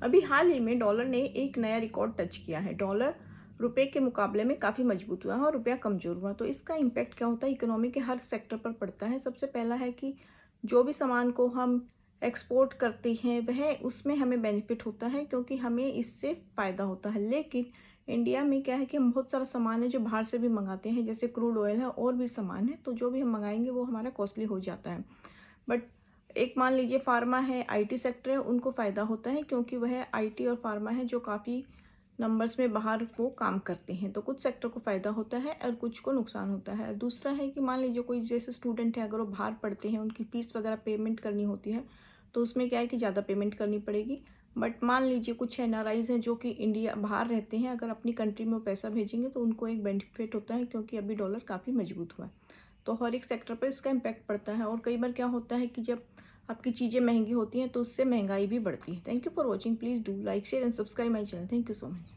अभी हाल ही में डॉलर ने एक नया रिकॉर्ड टच किया है। डॉलर रुपए के मुकाबले में काफ़ी मजबूत हुआ है और रुपया कमज़ोर हुआ। तो इसका इम्पैक्ट क्या होता है, इकोनॉमी के हर सेक्टर पर पड़ता है। सबसे पहला है कि जो भी सामान को हम एक्सपोर्ट करते हैं वह उसमें हमें बेनिफिट होता है, क्योंकि हमें इससे फ़ायदा होता है। लेकिन इंडिया में क्या है कि हम बहुत सारा सामान है जो बाहर से भी मंगाते हैं, जैसे क्रूड ऑयल है और भी सामान है, तो जो भी हम मंगाएंगे वो हमारा कॉस्टली हो जाता है। बट एक मान लीजिए फार्मा है, आईटी सेक्टर है, उनको फ़ायदा होता है क्योंकि वह आईटी और फार्मा है जो काफ़ी नंबर्स में बाहर वो काम करते हैं। तो कुछ सेक्टर को फ़ायदा होता है और कुछ को नुकसान होता है। दूसरा है कि मान लीजिए कोई जैसे स्टूडेंट है, अगर वो बाहर पढ़ते हैं, उनकी फ़ीस वगैरह पेमेंट करनी होती है, तो उसमें क्या है कि ज़्यादा पेमेंट करनी पड़ेगी। बट मान लीजिए कुछ एनआरआईज़ हैं जो कि इंडिया बाहर रहते हैं, अगर अपनी कंट्री में वो पैसा भेजेंगे तो उनको एक बेनिफिट होता है, क्योंकि अभी डॉलर काफ़ी मजबूत हुआ है। तो हर एक सेक्टर पर इसका इम्पैक्ट पड़ता है। और कई बार क्या होता है कि जब आपकी चीज़ें महंगी होती हैं तो उससे महंगाई भी बढ़ती है। Thank you for watching. Please do like share and subscribe my channel. Thank you so much.